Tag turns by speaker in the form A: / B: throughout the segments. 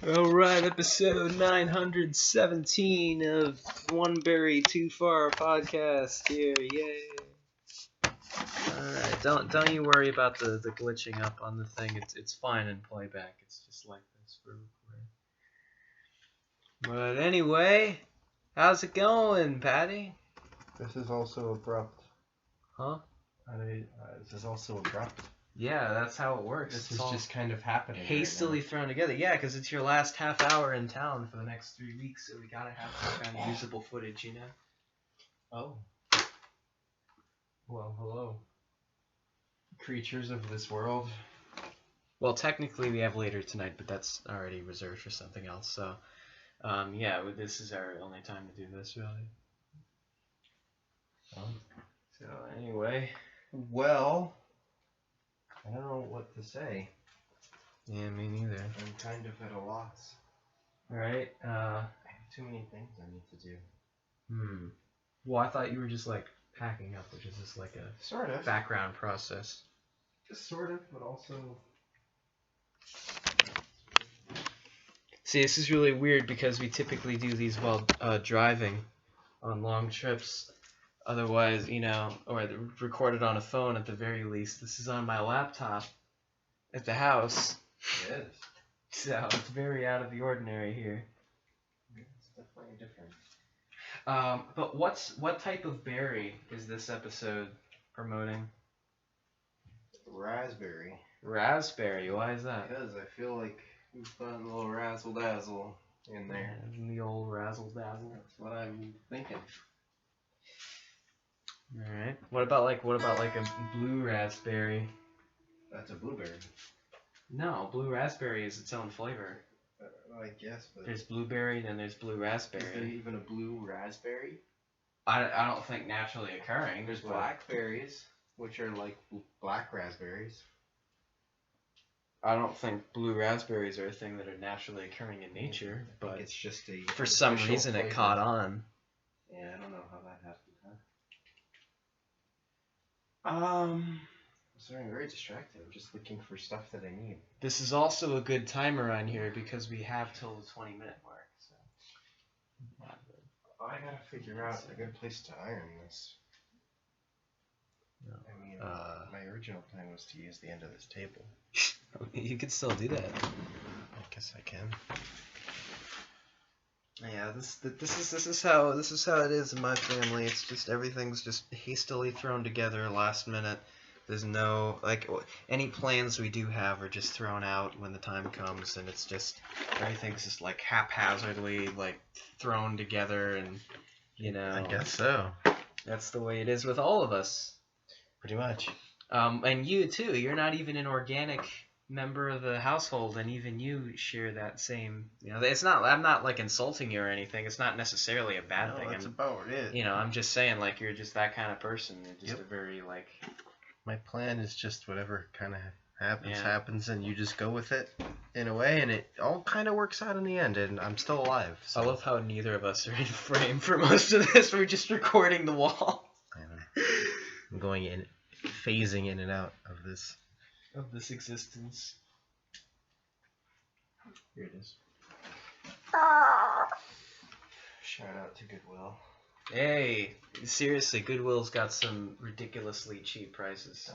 A: Alright, episode 917 of One Berry Too Far podcast here, yay. Alright, don't you worry about the glitching up on the thing, it's fine in playback, it's just like this for recording. But anyway, how's it going, Patty?
B: This is also abrupt.
A: Huh?
B: This is also abrupt.
A: Yeah, that's how it works.
B: This is just kind of happening.
A: Hastily thrown together. Yeah, because it's your last half hour in town for the next 3 weeks, so we gotta have some kind of usable footage, you know?
B: Oh. Well, hello. Creatures of this world.
A: Well, technically we have later tonight, but that's already reserved for something else, so... yeah, this is our only time to do this, really. So, anyway...
B: Well... I don't know what to say.
A: Yeah, me neither.
B: I'm kind of at a loss.
A: Alright,
B: I have too many things I need to do.
A: Well, I thought you were just, like, packing up, which is just, like, a...
B: Sort of.
A: Background process.
B: Just sort of, but also...
A: See, this is really weird because we typically do these while driving on long trips. Otherwise, you know, or recorded on a phone at the very least. This is on my laptop at the house.
B: It is.
A: So it's very out of the ordinary here.
B: It's definitely different.
A: But what type of berry is this episode promoting?
B: Raspberry.
A: Raspberry. Why is that?
B: Because I feel like we've got a little razzle dazzle in there.
A: The old razzle dazzle.
B: That's what I'm thinking.
A: All right. What about like a blue raspberry?
B: That's a blueberry.
A: No, blue raspberry is its own flavor.
B: I guess, but
A: There's blueberry, then there's blue raspberry.
B: is there even a blue raspberry?
A: I don't think naturally occurring.
B: There's blackberries, which are like black raspberries.
A: I don't think blue raspberries are a thing that are naturally occurring in nature, but
B: it's just a
A: for some reason
B: flavor.
A: it caught on.
B: Yeah, I don't know how that happened, So I'm very distracted. I'm just looking for stuff that I need.
A: This is also a good timer on here because we have till the 20-minute mark. So.
B: I gotta figure out a good place to iron this.
A: No.
B: I mean, my original plan was to use the end of this table.
A: You could still do that.
B: I guess I can.
A: Yeah, this is how it is in my family. It's just everything's just hastily thrown together last minute. There's no any plans we do have are just thrown out when the time comes, and it's just everything's just like haphazardly like thrown together, and you know.
B: I guess so.
A: That's the way it is with all of us.
B: Pretty much.
A: And you too. You're not even an organic member of the household, and even you share that same. You know, it's not. I'm not like insulting you or anything. It's not necessarily a bad thing.
B: That's about it.
A: You know, I'm just saying like you're just that kind of person. You're just a very like.
B: My plan is just whatever kind of happens, and you just go with it in a way, and it all kind of works out in the end, and I'm still alive. So.
A: I love how neither of us are in frame for most of this. We're just recording the wall.
B: I know. I'm going in, phasing in and out of this.
A: Of this existence.
B: Here it is. Shout out to Goodwill.
A: Hey, seriously, Goodwill's got some ridiculously cheap prices.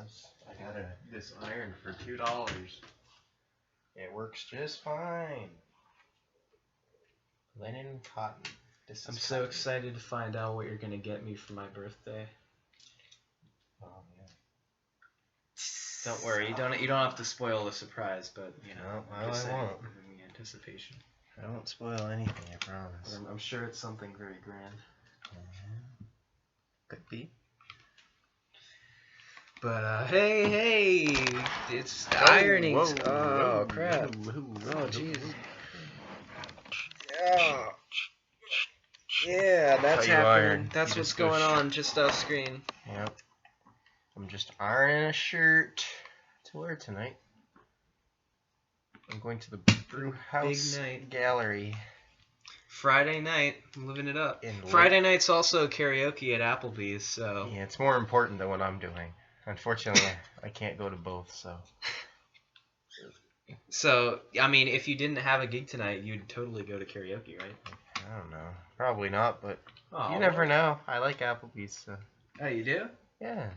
B: I got this iron for $2. It works just fine. Linen cotton.
A: I'm so excited to find out what you're gonna get me for my birthday.
B: Oh yeah.
A: Don't worry, you don't have to spoil the surprise, but you know,
B: I won't.
A: In the anticipation.
B: I won't spoil anything, I promise.
A: I'm sure it's something very grand.
B: Could be.
A: But hey, it's ironing. Oh crap! Oh jeez. Yeah, that's happening. That's what's going on just off screen.
B: Yep. I'm just ironing a shirt to wear tonight. I'm going to the Brew House Gallery.
A: Friday night, I'm living it up. Friday night's also karaoke at Applebee's, so...
B: Yeah, it's more important than what I'm doing. Unfortunately, I can't go to both, so...
A: So, I mean, if you didn't have a gig tonight, you'd totally go to karaoke, right?
B: I don't know. Probably not, but
A: Oh,
B: you never know. I like Applebee's. So.
A: Oh, you do?
B: Yeah.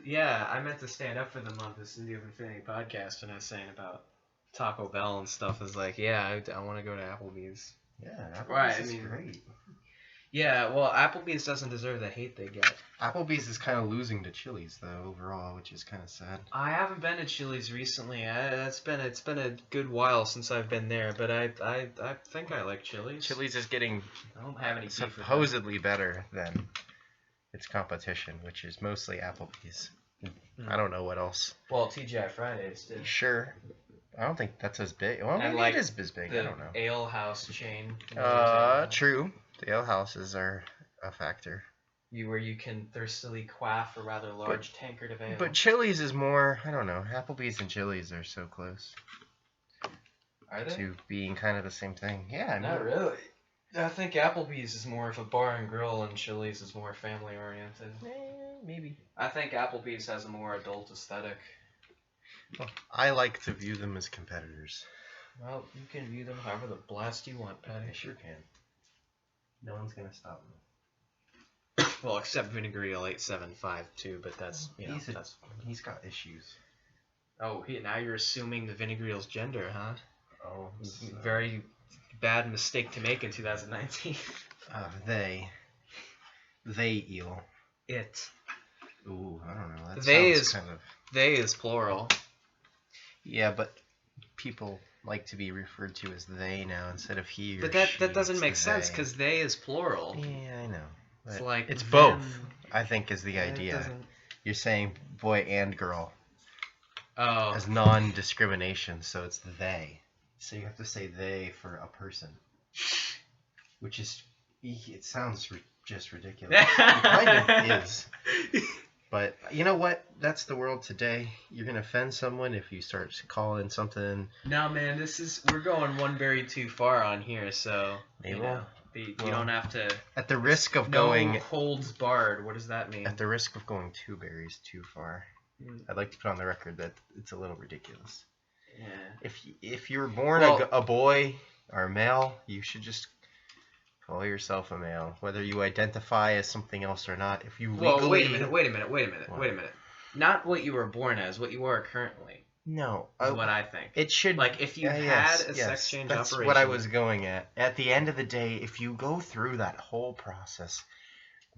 A: Yeah, I meant to stand up for them on this New Infinity podcast when I was saying about Taco Bell and stuff. Is like, yeah, I want to go to Applebee's.
B: Yeah, Applebee's is great.
A: Yeah, well, Applebee's doesn't deserve the hate they get.
B: Applebee's is kind of losing to Chili's though overall, which is kind of sad.
A: I haven't been to Chili's recently. It's been a good while since I've been there, but I think I like Chili's.
B: Chili's is getting
A: I don't have any beef with
B: supposedly better than its competition, which is mostly Applebee's. I don't know what else.
A: Well, TGI Fridays did.
B: Sure. I don't think that's as big. Well, maybe
A: like
B: it is as big. I don't know.
A: Ale House chain.
B: True. The ale houses are a factor.
A: Where you can thirstily quaff a rather large tankard of ale.
B: But Chili's is more, I don't know, Applebee's and Chili's are so close.
A: Are they?
B: To being kind of the same thing. Yeah, I mean.
A: Not really. I think Applebee's is more of a bar and grill and Chili's is more family oriented.
B: Maybe.
A: I think Applebee's has a more adult aesthetic.
B: Well, I like to view them as competitors.
A: Well, you can view them however the blast you want, Patty.
B: I sure can. No one's going to stop me.
A: Well, except Vinegar Ale 8752, but that's,
B: he's got issues.
A: Oh, now you're assuming the Vinegar Ale's gender, huh?
B: Oh.
A: Very bad mistake to make in 2019.
B: They eel.
A: It.
B: Ooh, I don't know. That
A: they
B: sounds
A: is
B: kind of...
A: They is plural.
B: Yeah, but people like to be referred to as they now instead of he or
A: but
B: she.
A: that doesn't make sense because they is plural.
B: Yeah, I know.
A: It's like
B: it's both. I think is the idea. You're saying boy and girl.
A: Oh.
B: As non-discrimination, so it's they. So you have to say they for a person, which is it sounds just ridiculous. It kind of is. But you know what? That's the world today. You're gonna offend someone if you start calling something.
A: No, man. We're going one berry too far on here, so you don't have to.
B: At the risk of going
A: holds barred. What does that mean?
B: At the risk of going two berries too far, I'd like to put on the record that it's a little ridiculous. Yeah. If you were born a boy or a male, you should just call yourself a male, whether you identify as something else or not. If you legally...
A: wait a minute. Not what you were born as, what you are currently.
B: No,
A: is what I think.
B: It should
A: like if you had a sex change
B: that's
A: operation.
B: What I was going at. At the end of the day, if you go through that whole process,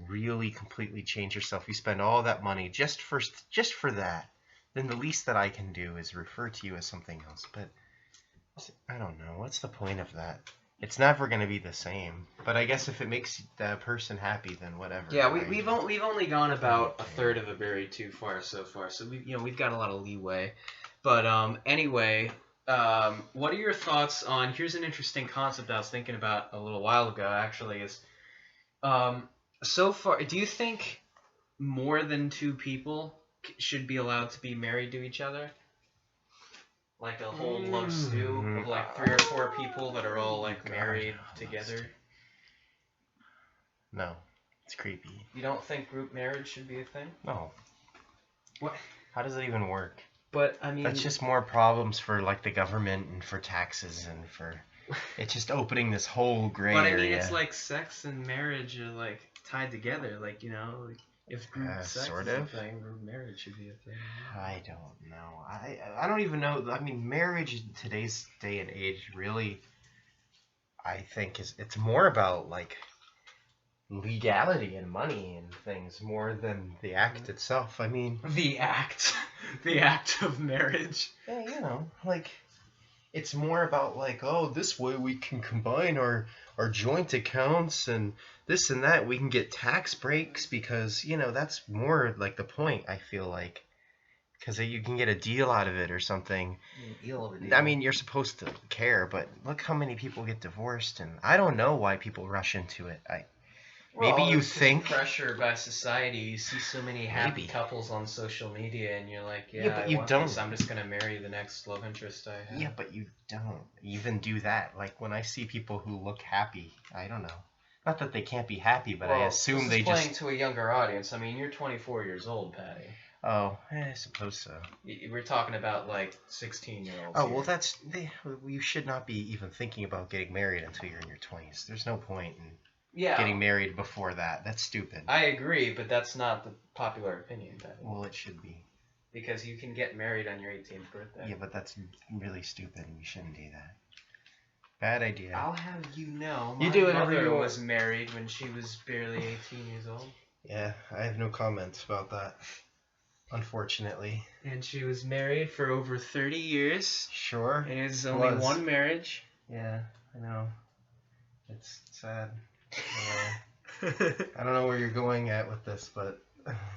B: really completely change yourself, you spend all that money just for that, then the least that I can do is refer to you as something else. But I don't know. What's the point of that? It's never going to be the same. But I guess if it makes the person happy, then whatever.
A: Yeah, we've only gone about a third of a berry too far so far. So we've got a lot of leeway. But anyway, what are your thoughts on? Here's an interesting concept I was thinking about a little while ago. Actually, is so far, do you think more than two people should be allowed to be married to each other? Like a whole love stew of like 3 or 4 people that are all like married together?
B: No, it's creepy.
A: You don't think group marriage should be a thing?
B: No.
A: What?
B: How does it even work?
A: But I mean,
B: that's just more problems for like the government and for taxes and for it's just opening this whole gray area.
A: But I mean, it's like sex and marriage are like tied together. Like if group sex is a thing, group marriage should be a thing.
B: I don't know. I don't even know. I mean, marriage in today's day and age really, I think it's more about like legality and money and things more than the act itself. I mean,
A: the act of marriage.
B: Yeah, like it's more about like, oh, this way we can combine our joint accounts and this and that. We can get tax breaks because, that's more like the point, I feel like. Because you can get a deal out of it or something.
A: Deal.
B: I mean, you're supposed to care, but look how many people get divorced. And I don't know why people rush into it. Maybe you think
A: pressure by society. You see so many happy couples on social media, and you're like,
B: but you don't.
A: This. I'm just gonna marry the next love interest I have.
B: Yeah, but you don't even do that. Like when I see people who look happy, I don't know. Not that they can't be happy, but I assume they just
A: playing to a younger audience. I mean, you're 24 years old, Patty.
B: Oh, I suppose so.
A: We're talking about like 16-year-olds.
B: Oh, well, you should not be even thinking about getting married until you're in your 20s. There's no point in getting married before that. That's stupid.
A: I agree, but that's not the popular opinion.
B: Well, it should be.
A: Because you can get married on your 18th birthday.
B: Yeah, but that's really stupid, and you shouldn't do that. Bad idea.
A: I'll have you know,
B: You
A: my
B: do whatever
A: mother
B: you want.
A: was married when she was barely 18 years old.
B: Yeah, I have no comments about that, unfortunately.
A: And she was married for over 30 years.
B: Sure.
A: And it was only one marriage.
B: Yeah, I know. It's sad. I don't know where you're going at with this, but...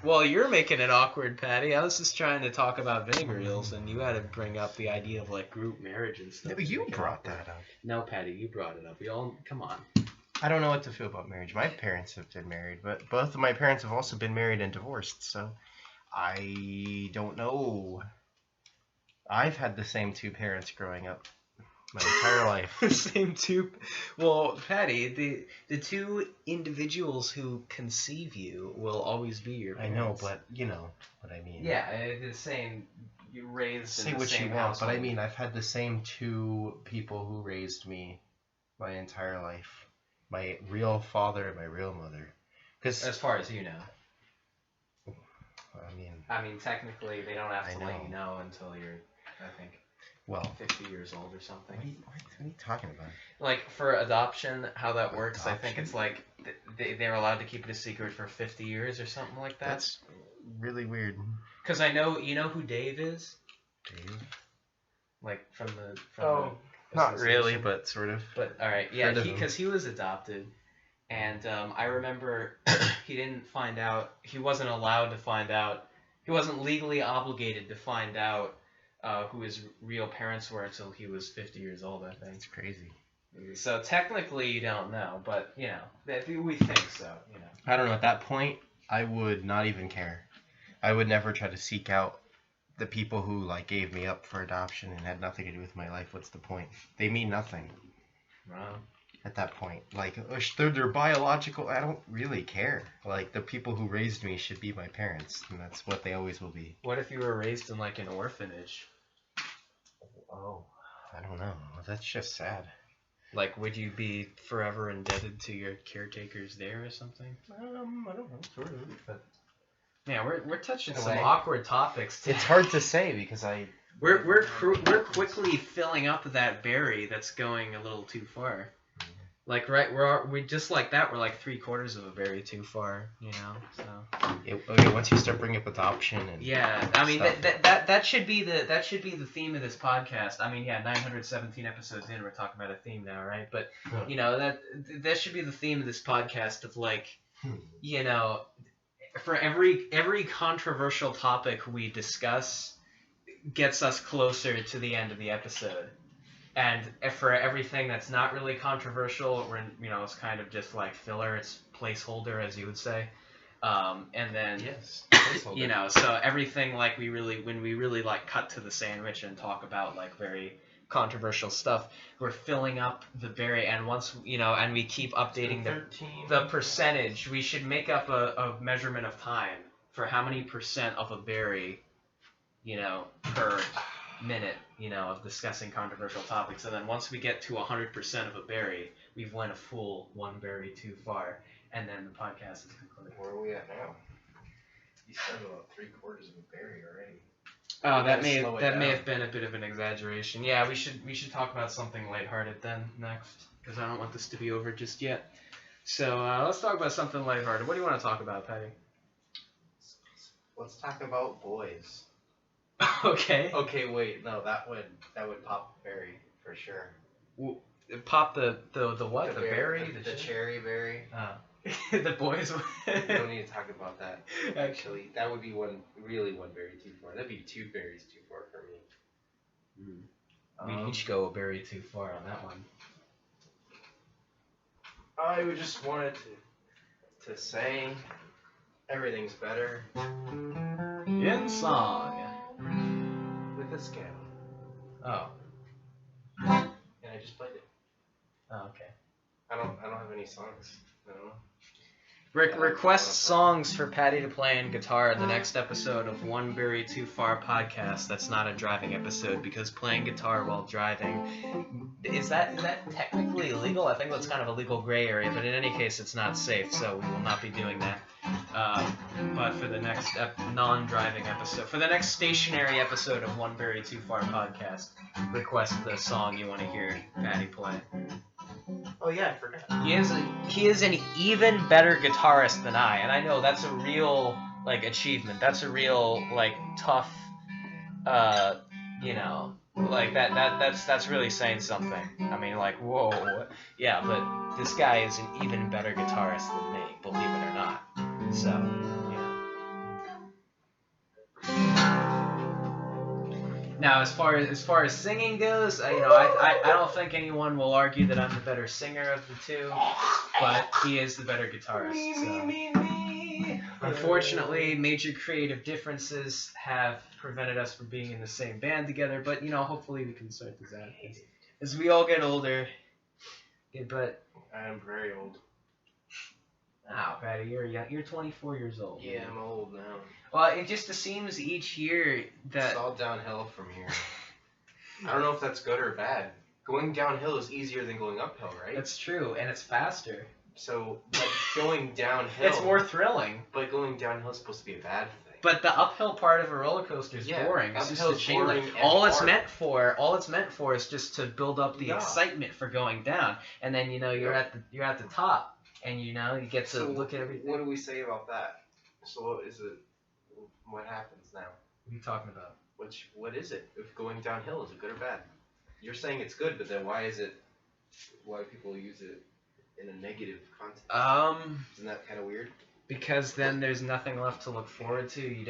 A: Well, you're making it awkward, Patty. I was just trying to talk about vinegar eels, and you had to bring up the idea of like group marriage and stuff.
B: No, you brought that up.
A: No, Patty, you brought it up. We all come on.
B: I don't know what to feel about marriage. My parents have been married, but both of my parents have also been married and divorced, so I don't know. I've had the same two parents growing up my entire life.
A: Same two. Well, Patty, the two individuals who conceive you will always be your parents.
B: I know, but you know what I mean.
A: Yeah, the same. You raised
B: Say
A: in the
B: what
A: same
B: you want,
A: household.
B: but I mean, I've had the same two people who raised me my entire life. My real father and my real mother.
A: As far as you know.
B: I
A: mean, technically, they don't have to
B: I
A: let
B: know.
A: you know until you're, I think,
B: well,
A: 50 years old or something.
B: What are you talking about?
A: Like, for adoption, how that works, I think
B: Adoption?
A: it's like they're allowed to keep it a secret for 50 years or something like that.
B: That's really weird.
A: Because I know, you know who Dave is?
B: Dave?
A: Like, from the...
B: Not really,
A: association?
B: but sort of.
A: But, alright, yeah,
B: Heard of
A: because he was adopted, and I remember he didn't find out, he wasn't allowed to find out, he wasn't legally obligated to find out who his real parents were until he was 50 years old, I think.
B: That's crazy.
A: So technically you don't know, but, you know, we think so, you know.
B: I don't know, at that point, I would not even care. I would never try to seek out the people who like gave me up for adoption and had nothing to do with my life. What's the point? They mean nothing.
A: Wow.
B: At that point, like they're biological. I don't really care. Like the people who raised me should be my parents, and that's what they always will be.
A: What if you were raised in like an orphanage?
B: Oh, I don't know. That's just sad.
A: Like, would you be forever indebted to your caretakers there or something?
B: I don't know, sort of, but.
A: Yeah, we're touching
B: In a
A: some
B: way.
A: awkward topics today.
B: It's hard to say because
A: We're quickly filling up that berry that's going a little too far. Like we just like that. We're like 3/4 of a berry too far, you know. So
B: okay, once you start bringing up adoption and
A: yeah, I mean
B: stuff.
A: that should be the theme of this podcast. I mean, yeah, 917 episodes in, we're talking about a theme now, right? But you know that should be the theme of this podcast of like, you know, for every controversial topic we discuss gets us closer to the end of the episode. And for everything that's not really controversial, you know, it's kind of just like filler. It's placeholder, as you would say. And then,
B: yes, placeholder.
A: you know, so everything like when we really like cut to the sandwich and talk about like very controversial stuff, we're filling up the berry. And once, you know, and we keep updating the percentage, we should make up a measurement of time for how many % of a berry, you know, per minute, you know, of discussing controversial topics. And then once we get to 100% of a berry, we've went a full one berry too far, and then the podcast is concluded.
B: Where are we at now? You said about 3/4 of a berry already.
A: Oh, that may have been a bit of an exaggeration. Yeah, we should talk about something lighthearted then next, because I don't want this to be over just yet. So let's talk about something lighthearted. What do you want to talk about, Patty?
B: Let's talk about boys.
A: Okay.
B: Okay, wait, no, that would pop the berry for sure.
A: Pop the what? The berry?
B: The cherry berry.
A: The boys.
B: We don't need to talk about that. Actually, that would be one berry too far. That'd be 2 berries too far for me.
A: We each go a berry too far on that one.
B: I would just wanted to say everything's better
A: in song
B: with a scale.
A: Oh.
B: And I just played it.
A: Oh, okay.
B: I don't have any songs. No.
A: Request songs for Patty to play on guitar in the next episode of One Berry Too Far podcast. That's not a driving episode because playing guitar while driving is that technically illegal? I think that's kind of a legal gray area, but in any case, it's not safe, so we will not be doing that. But for the next non-driving episode, for the next stationary episode of One Berry Too Far podcast, request the song you want to hear Patty play.
B: Oh yeah, I forgot.
A: He is an even better guitarist than I, and I know that's a real achievement. That's a real tough, that's really saying something. I mean, whoa, yeah, but this guy is an even better guitarist than me, believe it or not. So, yeah. Now, as far as singing goes, I don't think anyone will argue that I'm the better singer of the two, but he is the better guitarist. So. Unfortunately, major creative differences have prevented us from being in the same band together, but hopefully we can sort this out as we all get older. Yeah, but
B: I am very old.
A: Oh, Patty, you're young. You're 24 years old.
B: Yeah,
A: man.
B: I'm old now.
A: Well, it just seems each year that
B: It's all downhill from here. I don't know if that's good or bad. Going downhill is easier than going uphill, right?
A: That's true, and it's faster.
B: So, going downhill...
A: It's more thrilling.
B: But going downhill is supposed to be a bad thing.
A: But the uphill part of a roller coaster is boring. It's just a chain link. All it's meant for is just to build up the excitement for going down, and then you're at the top, and you get to look at everything.
B: What do we say about that? So what happens now?
A: What are you talking about?
B: What is it? If going downhill, is it good or bad? You're saying it's good, but then why people use it in a negative context? Isn't that kind of weird?
A: Because then there's nothing left to look forward to.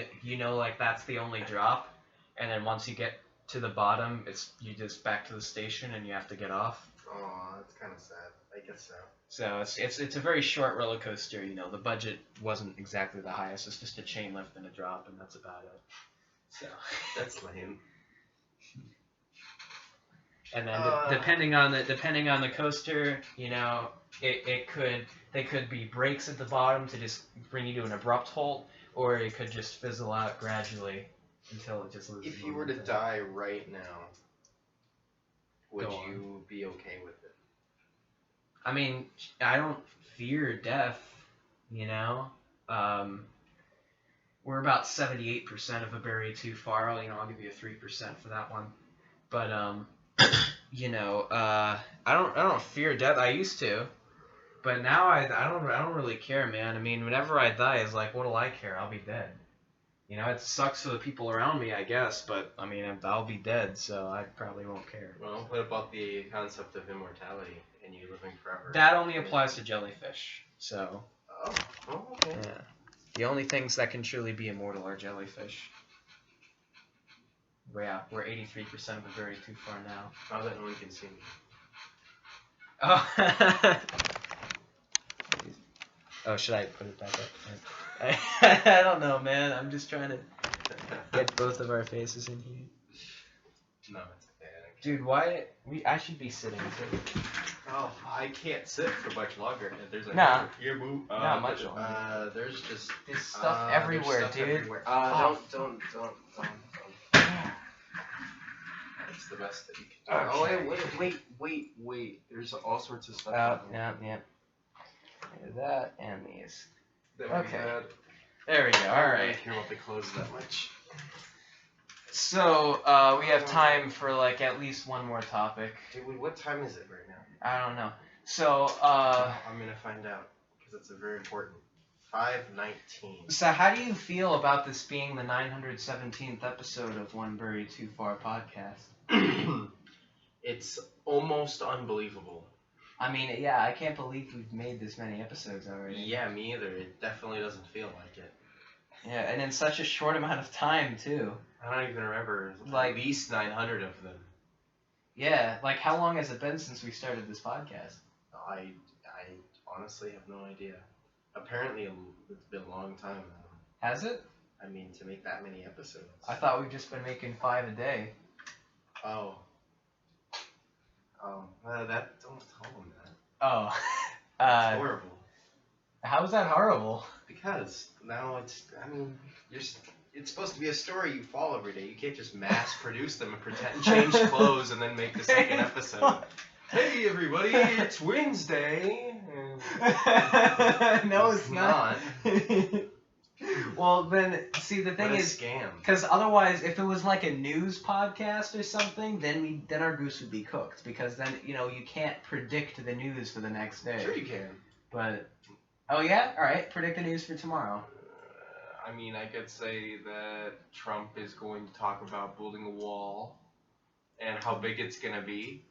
A: That's the only drop, and then once you get to the bottom, you just back to the station and you have to get off.
B: Oh, that's kind of sad. I guess so.
A: So it's a very short roller coaster. The budget wasn't exactly the highest. It's just a chain lift and a drop, and that's about it. So
B: that's lame.
A: And then depending on the coaster, they could be brakes at the bottom to just bring you to an abrupt halt, or it could just fizzle out gradually until it just loses.
B: If you were to die right now, would you be okay with it?
A: I mean, I don't fear death, We're about 78% of a Berry Too Far. I'll give you a 3% for that one. But, I don't fear death. I used to. But now I don't really care, man. I mean, whenever I die, it's like, what do I care? I'll be dead. It sucks for the people around me, I guess, but, I mean, I'll be dead, so I probably won't care.
B: Well, what about the concept of immortality and you living forever?
A: That only applies to jellyfish, so...
B: Oh, okay.
A: Yeah. The only things that can truly be immortal are jellyfish. Yeah, we're 83% of a Berry Too Far now.
B: Now that no one can see me.
A: Oh. Oh, should I put it back up? I don't know, man. I'm just trying to get both of our faces in here.
B: No, it's okay.
A: Dude, I should be sitting too.
B: Oh, I can't sit for much longer. There's
A: Nah.
B: Here, boo.
A: Not much longer.
B: There's just...
A: There's stuff everywhere,
B: there's stuff
A: dude.
B: Everywhere. Don't. That's the best that you can do.
A: Okay.
B: Oh, wait. There's all sorts of stuff.
A: Yeah. That and these.
B: Okay.
A: There we go. All right.
B: I don't care about the clothes that much.
A: So, we have time for, at least one more topic.
B: Dude, what time is it right now?
A: I don't know. So,
B: I'm gonna find out, because it's a very important. 5:19.
A: So how do you feel about this being the 917th episode of One Berry Too Far podcast?
B: It's almost unbelievable.
A: I mean, yeah, I can't believe we've made this many episodes already.
B: Yeah, me either. It definitely doesn't feel like it.
A: Yeah, and in such a short amount of time, too.
B: I don't even remember. At least 900 of them.
A: Yeah, how long has it been since we started this podcast?
B: I honestly have no idea. Apparently, it's been a long time now.
A: Has it?
B: I mean, to make that many episodes.
A: I thought we've just been making 5 a day.
B: Oh. Don't tell them that.
A: Oh.
B: That's horrible.
C: How is that horrible?
B: Because now it's supposed to be a story you follow every day. You can't just mass produce them and pretend change clothes and then make the second episode. Hey everybody, it's Wednesday.
C: No, it's not. Well, then, see, the thing
B: What a
C: is,
B: scam.
C: because otherwise, if it was like a news podcast or something, then our goose would be cooked. Because then, you can't predict the news for the next day.
B: Sure you can.
C: But, oh yeah? Alright, predict the news for tomorrow.
B: I mean, I could say that Trump is going to talk about building a wall and how big it's going to be,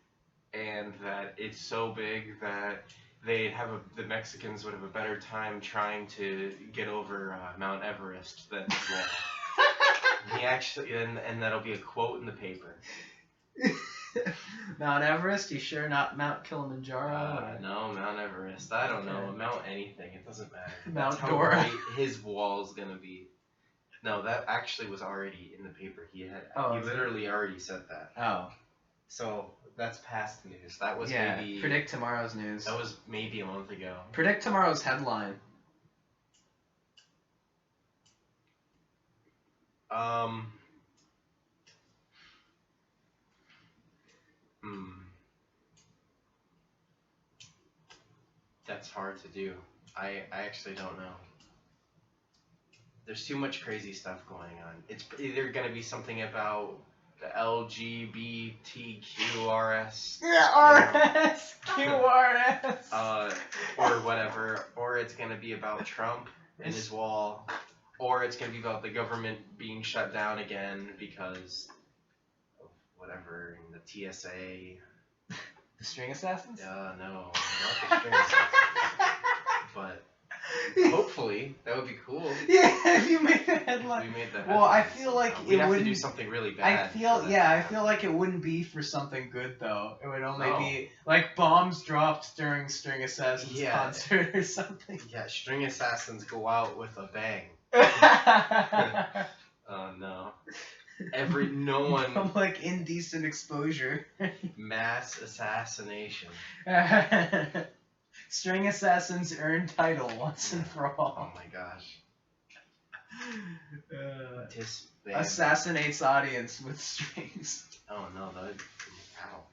B: and that it's so big that the Mexicans would have a better time trying to get over Mount Everest than his wall. He actually, and that'll be a quote in the paper.
C: Mount Everest? You sure not Mount Kilimanjaro?
B: No, Mount Everest. I don't know. Mount anything. It doesn't matter.
C: Mount
B: That's
C: Dora.
B: How great his wall's gonna be. No, that actually was already in the paper. He literally already said that.
C: Oh.
B: So that's past news. That was maybe.
C: Predict tomorrow's news.
B: That was maybe a month ago.
C: Predict tomorrow's headline.
B: That's hard to do. I actually don't know. There's too much crazy stuff going on. It's either going to be something about the LGBTQRS.
C: Yeah, QRS.
B: Or whatever. Or it's going to be about Trump and his wall. Or it's going to be about the government being shut down again because of whatever, the TSA.
C: The string assassins?
B: No, not the string assassins. But hopefully, that would be cool.
C: Yeah, if you made the headline.
B: We made the
C: Well, I
B: headlines.
C: feel like
B: we'd
C: it
B: have
C: wouldn't.
B: to do something really bad.
C: I feel like it wouldn't be for something good though. It would only
B: No.
C: be like bombs dropped during String Assassins concert or something.
B: Yeah, string assassins go out with a bang. Oh no. No one.
C: From like indecent exposure.
B: Mass assassination.
C: String Assassins earn title once and for all.
B: Oh my gosh. Disband.
C: Assassinates audience with strings.
B: Oh no, that. Ow.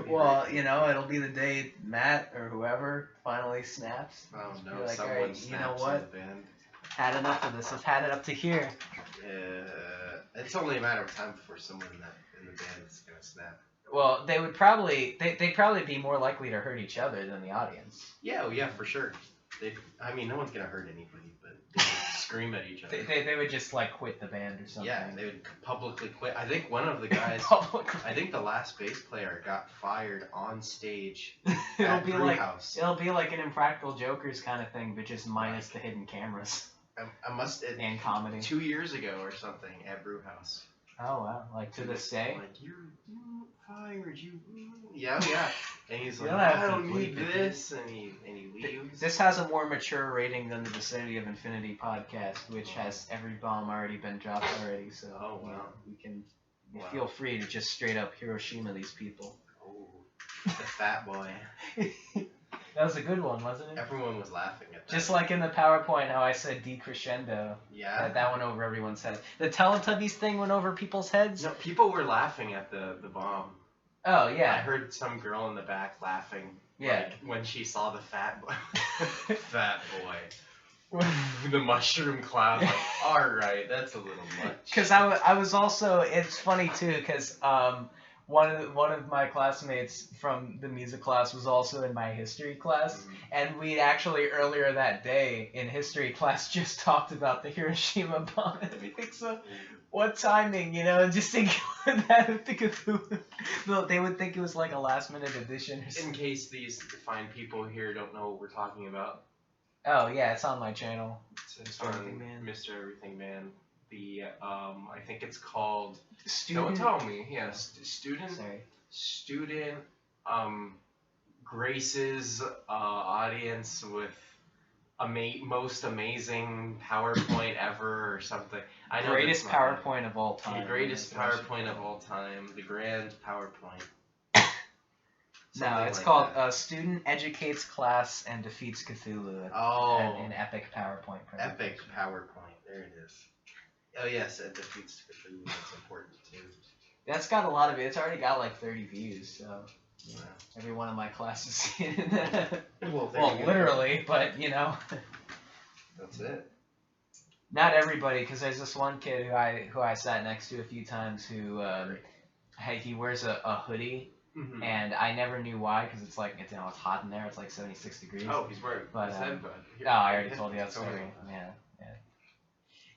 C: Well, it'll be the day Matt or whoever finally snaps.
B: Oh no,
C: Like,
B: someone
C: alright,
B: snaps
C: you know
B: in
C: what?
B: the band.
C: Had enough of this. I've had it up to here.
B: It's only a matter of time before someone in the band is gonna snap.
C: Well, they'd probably be more likely to hurt each other than the audience.
B: Yeah, for sure. No one's gonna hurt anybody, but they would scream at each other.
C: They would just like quit the band or something.
B: Yeah, they would publicly quit. I think one of the guys. I think the last bass player got fired on stage.
C: It'll be like
B: Brewhouse.
C: it'll be like an Impractical Jokers kind of thing, but just minus the hidden cameras and comedy.
B: 2 years ago or something at Brewhouse.
C: Oh wow! Like to this day.
B: Like you're fired. Yeah. And he's like,
C: You don't have
B: I
C: to
B: don't need
C: bleep it,
B: this, and he leaves.
C: This has a more mature rating than the Vicinity of Infinity podcast, which has every bomb already been dropped already. So we can feel free to just straight up Hiroshima these people.
B: Oh, the fat boy.
C: That was a good one, wasn't it?
B: Everyone was laughing at that.
C: Just like in the PowerPoint, how I said decrescendo.
B: Yeah.
C: That went over everyone's head. The Teletubbies thing went over people's heads?
B: No, people were laughing at the bomb.
C: Oh, yeah.
B: I heard some girl in the back laughing.
C: Yeah.
B: Like, when she saw the fat boy. Fat boy. The mushroom cloud. Like, alright, that's a little much.
C: Because I was also, it's funny too, because one of my classmates from the music class was also in my history class, and we actually earlier that day in history class just talked about the Hiroshima bomb and everything. So, what timing, just think they would think it was like a last minute addition or something.
B: In case these fine people here don't know what we're talking about.
C: Oh yeah, it's on my channel.
B: It's
C: Mr.
B: on
C: Everything Man.
B: Mr. Everything Man. The I think it's called.
C: Student.
B: Don't tell me. Yes, student.
C: Sorry.
B: Student. Grace's audience with most amazing PowerPoint ever or something. I know
C: Greatest PowerPoint of all time.
B: The greatest PowerPoint of all time. The grand PowerPoint.
C: No,
B: Something
C: it's
B: like
C: called
B: that.
C: Student Educates Class and Defeats Cthulhu.
B: Oh,
C: An epic PowerPoint presentation.
B: epic PowerPoint. There it is. Oh yes, it defeats Cthulhu. That's important too.
C: That's got a lot of it. It's already got like 30 views, so
B: Wow.
C: every one of my classes seen it.
B: Well,
C: Well, literally, but you know.
B: That's it.
C: Not everybody, because there's this one kid who I sat next to a few times who he wears a hoodie.
B: Mm-hmm.
C: And I never knew why, because it's like it's hot in there. It's like 76 degrees.
B: Oh, he's wearing
C: But,
B: his headband.
C: No, I already told you that story. Yeah.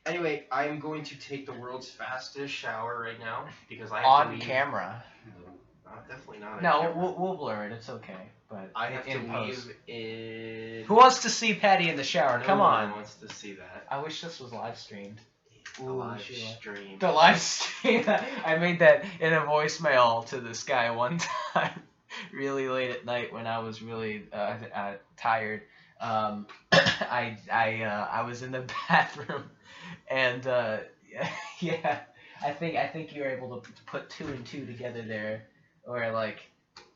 B: Anyway, I'm going to take the world's fastest shower right now because I have
C: On
B: to leave.
C: camera.
B: No, definitely not. On
C: No,
B: camera.
C: we'll blur it. It's okay. But
B: I have to
C: in post.
B: leave in.
C: Who wants to see Patty in the shower?
B: No
C: Come
B: one
C: on.
B: wants to see that.
C: I wish this was live streamed.
B: The live stream.
C: The live stream. I made that in a voicemail to this guy one time, really late at night when I was really tired. I was in the bathroom, and yeah, I think you were able to put 2 and 2 together there, or like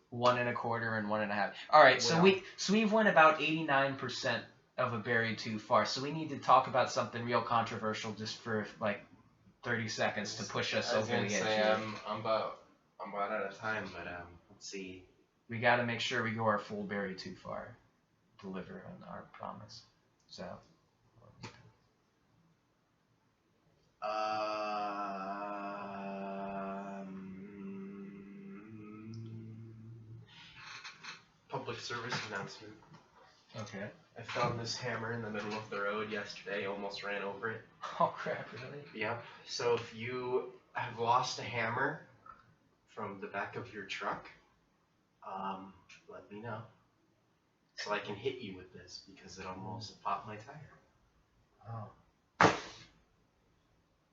C: 1 1/4 and 1 1/2. All right, so we've went about 89% of a buried too far. So we need to talk about something real controversial just for like 30 seconds to push us over the edge.
B: I'm about out of time, but let's see.
C: We got to make sure we go our full buried too far. Deliver on our promise. So.
B: Public service announcement.
C: Okay.
B: I found this hammer in the middle of the road yesterday, almost ran over it.
C: Oh crap, really?
B: Yep. So if you have lost a hammer from the back of your truck, let me know. So I can hit you with this because it almost popped my tire.
C: Oh.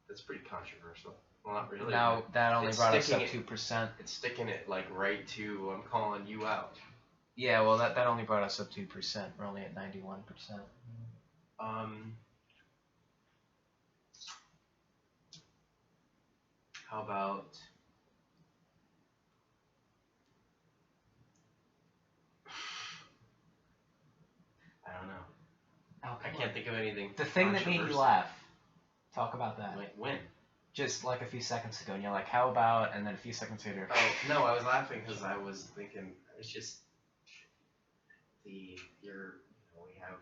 B: That's pretty controversial. Well, not really.
C: Now that only
B: it's
C: brought us up
B: sticking
C: 2%.
B: It's sticking it like right to I'm calling you out.
C: Yeah, well that only brought us up 2%. We're only at 91%.
B: How about I don't know.
C: Oh,
B: I can't think of anything.
C: The thing that made you laugh. Talk about that.
B: Like when?
C: Just like a few seconds ago, and you're like, "How about?" And then a few seconds later.
B: Oh no, I was laughing because I was thinking it's just we have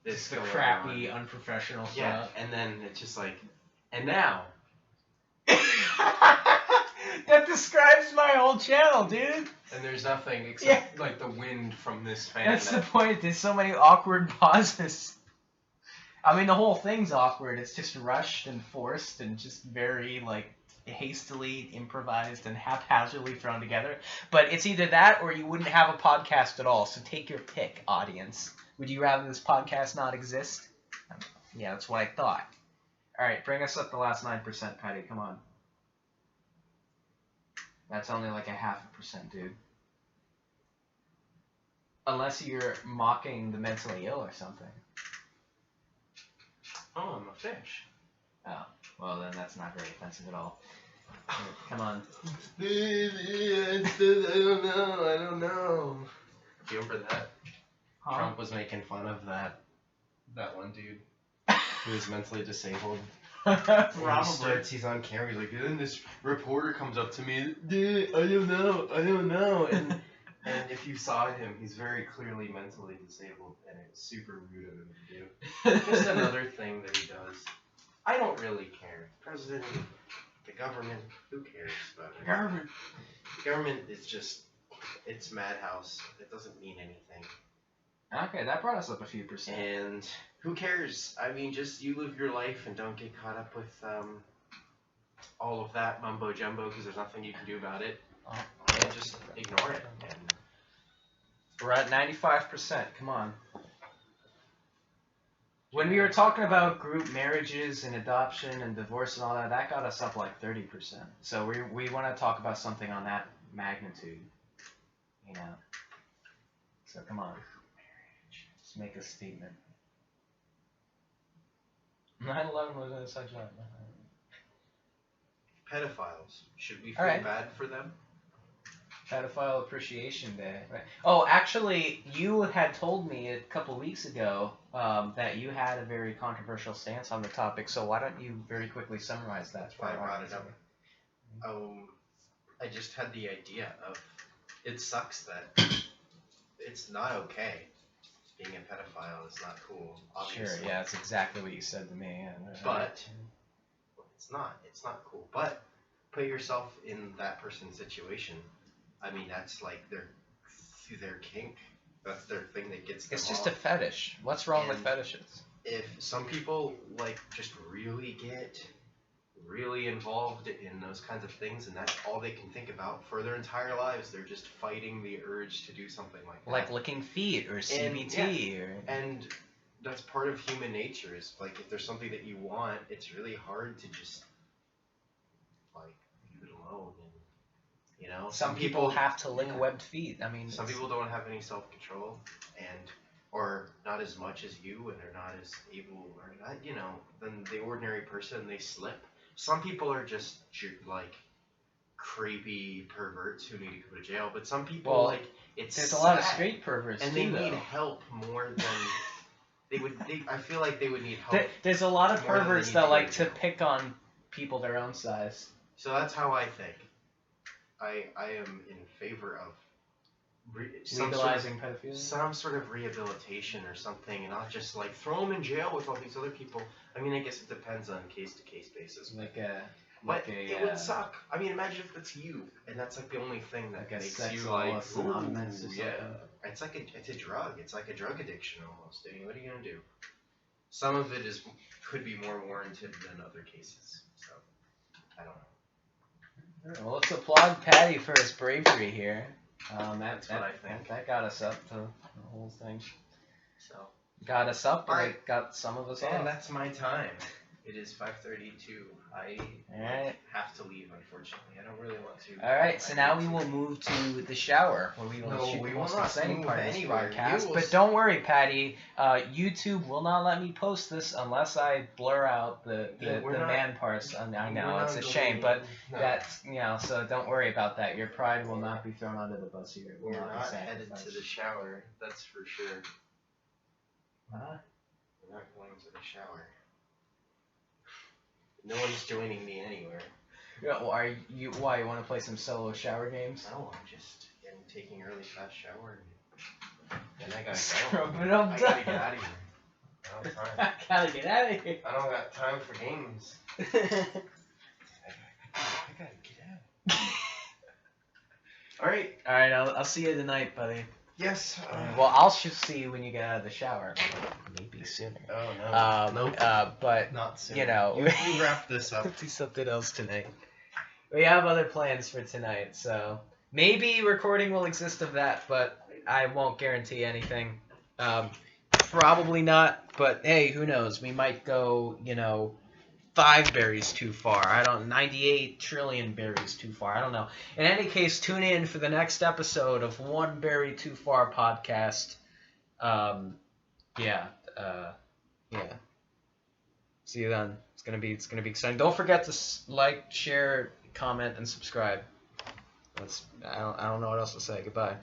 B: this
C: the
B: going
C: crappy,
B: on.
C: unprofessional stuff.
B: Yeah, and then it's just like, and now.
C: That describes my whole channel, dude.
B: And there's nothing except like the wind from this fan.
C: That's the point. There's so many awkward pauses. I mean, the whole thing's awkward. It's just rushed and forced and just very like hastily improvised and haphazardly thrown together. But it's either that or you wouldn't have a podcast at all. So take your pick, audience. Would you rather this podcast not exist? Yeah, that's what I thought. All right, bring us up the last 9%, Patty. Come on. That's only like 0.5%, dude. Unless you're mocking the mentally ill or something.
B: Oh, I'm a fish.
C: Oh, well then that's not very offensive at all. Come on.
B: I don't know. Do you remember that?
C: Huh?
B: Trump was making fun of that one dude who was mentally disabled.
C: Probably.
B: He's on camera. He's like, then this reporter comes up to me. I don't know. And if you saw him, he's very clearly mentally disabled, and it's super rude of him to do. Just another thing that he does. I don't really care. President, the government, who cares about it? The government is just, it's madhouse. It doesn't mean anything.
C: Okay, that brought us up a few percent.
B: And who cares? I mean, just you live your life and don't get caught up with all of that mumbo jumbo because there's nothing you can do about it. And just ignore it. And
C: we're at 95%. Come on. When we were talking about group marriages and adoption and divorce and all that, that got us up like 30%. So we want to talk about something on that magnitude. You know. So come on. Just make a statement. 9/11 was in such a...
B: pedophiles. Should we feel
C: All right.
B: bad for them?
C: Pedophile Appreciation Day. Right. Oh, actually, you had told me a couple weeks ago that you had a very controversial stance on the topic. So why don't you very quickly summarize that?
B: That's why I brought it up. I just had the idea of it sucks that it's not okay. Being a pedophile is not cool. Obviously.
C: Sure. Yeah, that's exactly what you said to me. Yeah.
B: But it's not. It's not cool. But put yourself in that person's situation. I mean, that's like their kink. That's their thing that gets them
C: It's just
B: off.
C: a fetish. What's wrong with
B: And
C: fetishes?
B: If some people like just really get really involved in those kinds of things, and that's all they can think about for their entire lives, they're just fighting the urge to do something like that.
C: Like licking feet or CBT
B: And that's part of human nature. Is like if there's something that you want, it's really hard to just like leave it alone. And you know,
C: some people have to lick webbed feet. I mean,
B: some people don't have any self-control, or not as much as you, and they're not as able, or not, than the ordinary person. They slip. Some people are just like creepy perverts who need to go to jail, but some people there's
C: a lot of straight perverts
B: and
C: too,
B: they
C: though.
B: need help more than they would. I feel like they would need help.
C: There's a lot of
B: more than
C: perverts
B: they need
C: that
B: to
C: like
B: go
C: to
B: jail.
C: pick on people their own size.
B: So that's how I think. I am in favor of
C: Legalizing pedophilia?
B: some sort of rehabilitation or something, and not just like throw them in jail with all these other people. I mean, I guess it depends on case-to-case basis. But it would suck. I mean, imagine if it's you, and that's like the only thing that makes you like,
C: Anonymous or
B: yeah.
C: something.
B: It's a drug. It's like a drug addiction almost. I mean, what are you gonna do? Some of it could be more warranted than other cases. So I don't know.
C: Well, let's applaud Patty for his bravery here.
B: That's what I think.
C: That got us up to the whole thing.
B: So
C: Got us up, and
B: Alright.
C: it got some of us
B: and
C: off.
B: that's my time. It is 5:32. I
C: Alright.
B: have to leave, unfortunately. I don't really want to.
C: Alright, so now we will move to the shower, where we will
B: No,
C: shoot
B: we
C: the
B: will
C: most
B: not
C: exciting
B: move
C: part of this
B: anywhere.
C: broadcast.
B: You will
C: But don't worry, Patty. YouTube will not let me post this unless I blur out the man parts. I know, it's a shame, but that's, so don't worry about that. Your pride will not be thrown under the bus here. It will
B: We're
C: not be
B: not headed
C: sacrificed.
B: to the shower, that's for sure.
C: Huh?
B: We're not going to the shower. No one's joining me anywhere.
C: Yeah, well, why you want to play some solo shower games?
B: No, I'm just taking a really fast shower. And I gotta
C: Scrub
B: go.
C: it up,
B: I gotta get out of here. I don't have time.
C: I gotta get out of here.
B: I don't got time for games. I gotta get out. Alright.
C: Alright, I'll see you tonight, buddy.
B: Yes.
C: Well, I'll see you when you get out of the shower. Maybe sooner.
B: Oh, no. Nope.
C: But,
B: Not soon.
C: you know.
B: You wrap this up.
C: Let's do something else tonight. We have other plans for tonight, so maybe recording will exist of that, but I won't guarantee anything. Probably not, but hey, who knows? We might go, 5 berries too far. 98 trillion berries too far. I don't know. In any case, tune in for the next episode of One Berry Too Far podcast. Yeah. See you then. It's gonna be exciting. Don't forget to like, share, comment, and subscribe. I don't know what else to say. Goodbye.